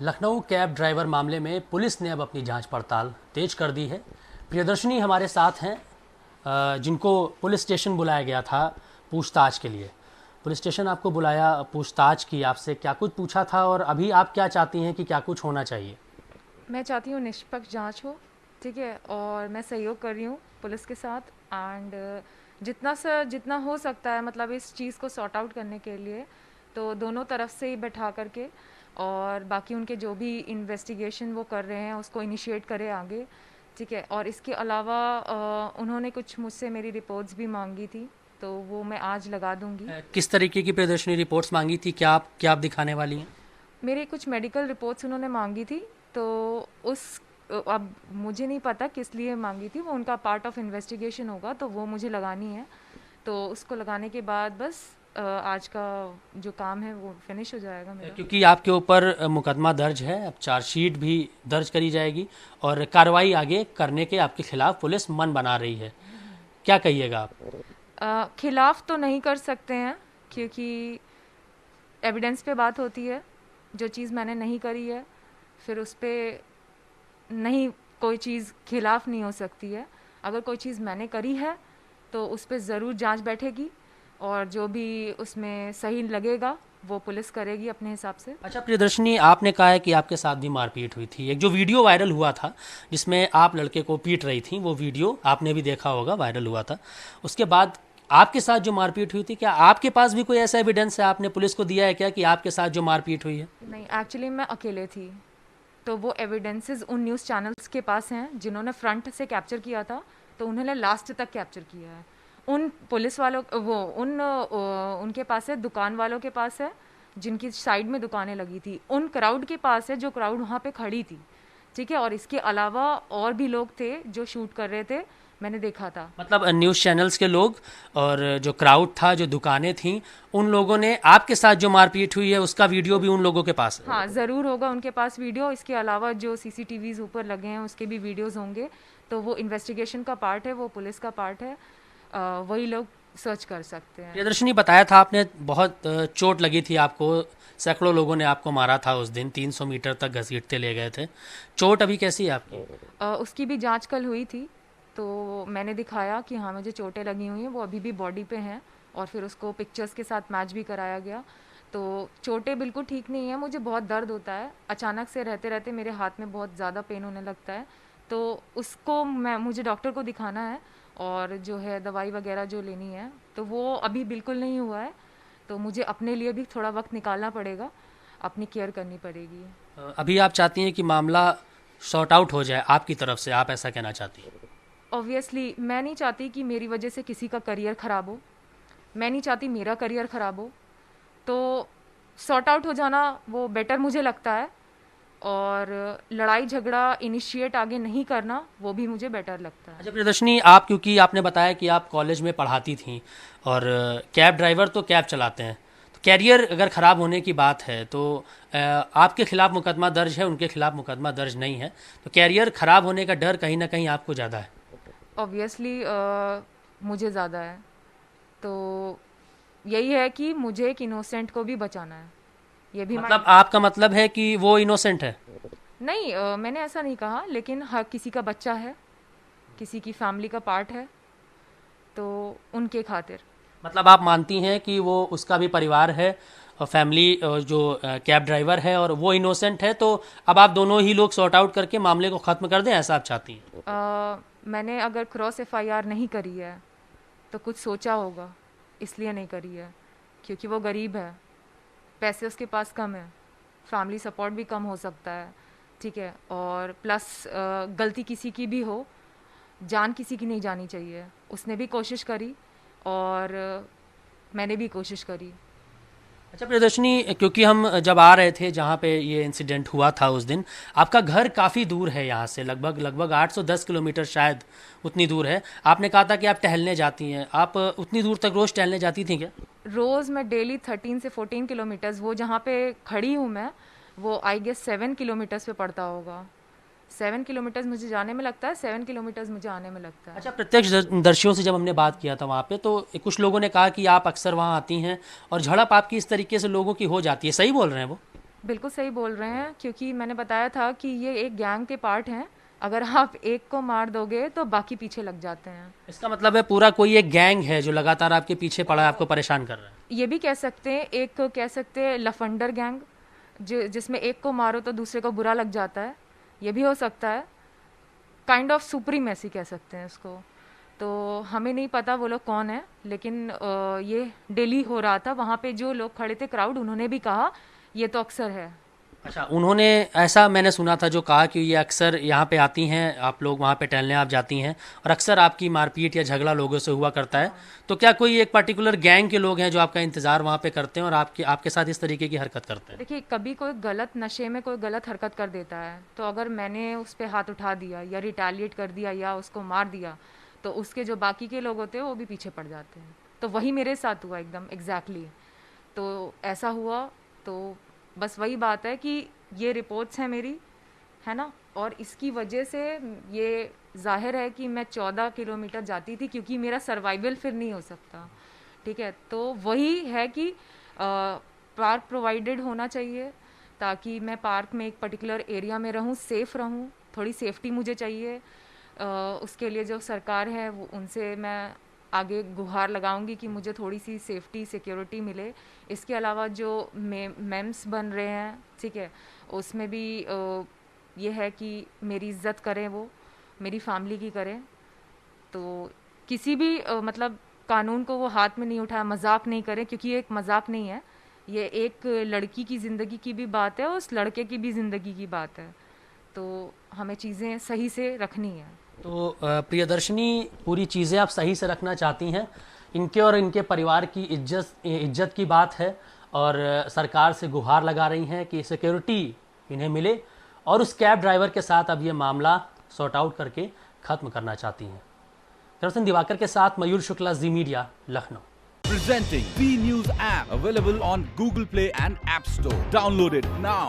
Lucknow cab driver मामले में police ने अब अपनी जांच पड़ताल तेज कर दी है। प्रियदर्शनी हमारे साथ हैं, जिनको पुलिस स्टेशन बुलाया गया था पूछताछ के लिए। पुलिस स्टेशन आपको बुलाया, पूछताछ की, आपसे क्या कुछ पूछा था और अभी आप क्या चाहती हैं कि क्या कुछ होना चाहिए? मैं चाहती हूँ निष्पक्ष जांच हो, ठीक है, और मैं सहयोग कर रही हूँ पुलिस के साथ। एंड जितना हो सकता है, मतलब इस चीज़ को सॉर्ट आउट करने के लिए, तो दोनों तरफ से ही बैठा करके और बाकी उनके जो भी इन्वेस्टिगेशन वो कर रहे हैं उसको इनिशिएट करें आगे, ठीक है। और इसके अलावा उन्होंने कुछ मुझसे मेरी रिपोर्ट्स भी मांगी थी, तो वो मैं आज लगा दूंगी। किस तरीके की प्रियदर्शनी रिपोर्ट्स मांगी थी? क्या आप दिखाने वाली हैं? मेरी कुछ मेडिकल रिपोर्ट्स उन्होंने मांगी थी, तो उस अब मुझे नहीं पता किस लिए मांगी थी, वो उनका पार्ट ऑफ इन्वेस्टिगेशन होगा, तो वो मुझे लगानी है। तो उसको लगाने के बाद बस आज का जो काम है वो फिनिश हो जाएगा मेरा। क्योंकि आपके ऊपर मुकदमा दर्ज है, अब चार्जशीट भी दर्ज करी जाएगी और कार्रवाई आगे करने के आपके खिलाफ पुलिस मन बना रही है। क्या कहिएगा आप? खिलाफ तो नहीं कर सकते हैं, क्योंकि एविडेंस पे बात होती है। जो चीज़ मैंने नहीं करी है, फिर उस पर नहीं, कोई चीज़ खिलाफ नहीं हो सकती है। अगर कोई चीज़ मैंने करी है तो उस पर ज़रूर जांच बैठेगी, और जो भी उसमें सही लगेगा वो पुलिस करेगी अपने हिसाब से। अच्छा प्रियदर्शनी, आपने कहा है कि आपके साथ भी मारपीट हुई थी। एक जो वीडियो वायरल हुआ था जिसमें आप लड़के को पीट रही थी, वो वीडियो आपने भी देखा होगा, वायरल हुआ था। उसके बाद आपके साथ जो मारपीट हुई थी, क्या आपके पास भी कोई ऐसा एविडेंस है? आपने पुलिस को दिया है क्या कि आपके साथ जो मारपीट हुई है? नहीं, एक्चुअली मैं अकेले थी, तो वो एविडेंसेस उन न्यूज़ चैनल्स के पास हैं जिन्होंने फ्रंट से कैप्चर किया था, तो उन्होंने लास्ट तक कैप्चर किया है। उन पुलिस वालों वो उन उनके पास है, दुकान वालों के पास है जिनकी साइड में दुकानें लगी थी, उन क्राउड के पास है जो क्राउड वहाँ पे खड़ी थी, ठीक है। और इसके अलावा और भी लोग थे जो शूट कर रहे थे, मैंने देखा था। मतलब न्यूज़ चैनल्स के लोग और जो क्राउड था, जो दुकानें थीं, उन लोगों ने आपके साथ जो मारपीट हुई है उसका वीडियो भी उन लोगों के पास है? हाँ, ज़रूर होगा उनके पास वीडियो। इसके अलावा जो सीसीटीवीज़ ऊपर लगे हैं उसके भी वीडियोस होंगे। तो वो इन्वेस्टिगेशन का पार्ट है, वो पुलिस का पार्ट है, वही लोग सर्च कर सकते हैं। प्रियदर्शनी, बताया था आपने बहुत चोट लगी थी आपको, सैकड़ों लोगों ने आपको मारा था उस दिन, 300 मीटर तक घसीटते ले गए थे। चोट अभी कैसी है आपकी? उसकी भी जांच कल हुई थी, तो मैंने दिखाया कि हाँ मुझे चोटें लगी हुई हैं, वो अभी भी बॉडी पे हैं, और फिर उसको पिक्चर्स के साथ मैच भी कराया गया। तो चोटें बिल्कुल ठीक नहीं है, मुझे बहुत दर्द होता है, अचानक से रहते रहते मेरे हाथ में बहुत ज़्यादा पेन होने लगता है, तो उसको मुझे डॉक्टर को दिखाना है, और जो है दवाई वगैरह जो लेनी है, तो वो अभी बिल्कुल नहीं हुआ है। तो मुझे अपने लिए भी थोड़ा वक्त निकालना पड़ेगा, अपनी केयर करनी पड़ेगी। अभी आप चाहती हैं कि मामला सॉर्ट आउट हो जाए आपकी तरफ से, आप ऐसा कहना चाहती हैं? ऑब्वियसली मैं नहीं चाहती कि मेरी वजह से किसी का करियर ख़राब हो, मैं नहीं चाहती मेरा करियर ख़राब हो, तो सॉर्ट आउट हो जाना वो बेटर मुझे लगता है, और लड़ाई झगड़ा इनिशिएट आगे नहीं करना वो भी मुझे बेटर लगता है। अच्छा प्रियदर्शनी, आप, क्योंकि आपने बताया कि आप कॉलेज में पढ़ाती थीं और कैब ड्राइवर तो कैब चलाते हैं, तो कैरियर अगर ख़राब होने की बात है तो आपके खिलाफ मुकदमा दर्ज है, उनके खिलाफ मुकदमा दर्ज नहीं है, तो कैरियर ख़राब होने का डर कहीं ना कहीं आपको ज़्यादा है? ऑब्वियसली मुझे ज़्यादा है, तो यही है कि मुझे एक इनोसेंट को भी बचाना है, ये भी मतलब आपका मतलब है कि वो इनोसेंट है? नहीं, मैंने ऐसा नहीं कहा, लेकिन हर किसी का बच्चा है, किसी की फैमिली का पार्ट है, तो उनके खातिर। मतलब आप मानती हैं कि वो, उसका भी परिवार है और फैमिली, जो कैब ड्राइवर है, और वो इनोसेंट है, तो अब आप दोनों ही लोग सॉर्ट आउट करके मामले को ख़त्म कर दें, ऐसा आप चाहती हैं? मैंने अगर क्रॉस एफआईआर नहीं करी है तो कुछ सोचा होगा, इसलिए नहीं करी है, क्योंकि वो गरीब है, पैसे उसके पास कम है, फैमिली सपोर्ट भी कम हो सकता है, ठीक है, और प्लस गलती किसी की भी हो, जान किसी की नहीं जानी चाहिए। उसने भी कोशिश करी और मैंने भी कोशिश करी। अच्छा प्रियदर्शनी, क्योंकि हम जब आ रहे थे जहाँ पे ये इंसिडेंट हुआ था उस दिन, आपका घर काफ़ी दूर है यहाँ से, लगभग लगभग 810 किलोमीटर शायद, उतनी दूर है। आपने कहा था कि आप टहलने जाती हैं, आप उतनी दूर तक रोज़ टहलने जाती थी क्या? रोज़ मैं डेली 13 से 14 किलोमीटर्स, वो जहाँ पे खड़ी हूँ मैं, वो आई गेस 7 किलोमीटर्स पे पड़ता होगा। 7 किलोमीटर्स मुझे जाने में लगता है, 7 किलोमीटर्स मुझे आने में लगता है। अच्छा, प्रत्यक्षदर्शियों से जब हमने बात किया था वहाँ पे, तो कुछ लोगों ने कहा कि आप अक्सर वहाँ आती हैं और झड़प आपकी इस तरीके से लोगों की हो जाती है, सही बोल रहे हैं वो? बिल्कुल सही बोल रहे हैं, क्योंकि मैंने बताया था कि ये एक गैंग के पार्ट हैं। अगर आप एक को मार दोगे तो बाकी पीछे लग जाते हैं। इसका मतलब है पूरा कोई एक गैंग है जो लगातार आपके पीछे पड़ा है, आपको परेशान कर रहा है। ये भी कह सकते हैं, एक कह सकते हैं लफंडर गैंग, जिसमें एक को मारो तो दूसरे को बुरा लग जाता है। ये भी हो सकता है, काइंड ऑफ सुप्रीमेसी कह सकते हैं इसको। तो हमें नहीं पता वो लोग कौन है, लेकिन ये डेली हो रहा था। वहाँ पे जो लोग खड़े थे, क्राउड, उन्होंने भी कहा ये तो अक्सर है। अच्छा, उन्होंने ऐसा मैंने सुना था जो कहा कि ये अक्सर यहाँ पे आती हैं, आप लोग वहाँ पे टहलने आप जाती हैं और अक्सर आपकी मारपीट या झगड़ा लोगों से हुआ करता है। तो क्या कोई एक पर्टिकुलर गैंग के लोग हैं जो आपका इंतज़ार वहाँ पे करते हैं और आपके साथ इस तरीके की हरकत करते हैं? देखिए, कभी कोई गलत नशे में कोई गलत हरकत कर देता है, तो अगर मैंने उस पर हाथ उठा दिया या रिटेलिएट कर दिया या उसको मार दिया, तो उसके जो बाकी के लोग होते हैं वो भी पीछे पड़ जाते हैं। तो वही मेरे साथ हुआ एकदम एग्जैक्टली। तो ऐसा हुआ, तो बस वही बात है कि ये रिपोर्ट्स हैं मेरी, है ना, और इसकी वजह से ये जाहिर है कि मैं 14 किलोमीटर जाती थी, क्योंकि मेरा सर्वाइवल फिर नहीं हो सकता। ठीक है, तो वही है कि पार्क प्रोवाइडेड होना चाहिए, ताकि मैं पार्क में एक पर्टिकुलर एरिया में रहूं, सेफ़ रहूं। थोड़ी सेफ्टी मुझे चाहिए। उसके लिए जो सरकार है वो, उनसे मैं आगे गुहार लगाऊंगी कि मुझे थोड़ी सी सेफ्टी सिक्योरिटी मिले। इसके अलावा जो मेम्स बन रहे हैं, ठीक है, उसमें भी ये है कि मेरी इज्जत करें, वो मेरी फैमिली की करें। तो किसी भी मतलब कानून को वो हाथ में नहीं उठाया, मजाक नहीं करें, क्योंकि ये एक मजाक नहीं है। ये एक लड़की की ज़िंदगी की भी बात है और उस लड़के की भी ज़िंदगी की बात है। तो हमें चीज़ें सही से रखनी है। तो प्रियदर्शनी, पूरी चीज़ें आप सही से रखना चाहती हैं। इनके और इनके परिवार की इज्जत की बात है और सरकार से गुहार लगा रही हैं कि सिक्योरिटी इन्हें मिले और उस कैब ड्राइवर के साथ अब ये मामला सॉर्ट आउट करके ख़त्म करना चाहती हैं। दर्शन दिवाकर के साथ Mayur Shukla, Zee media, Lucknow. Presenting B News app available on Google Play and App Store. Download it now.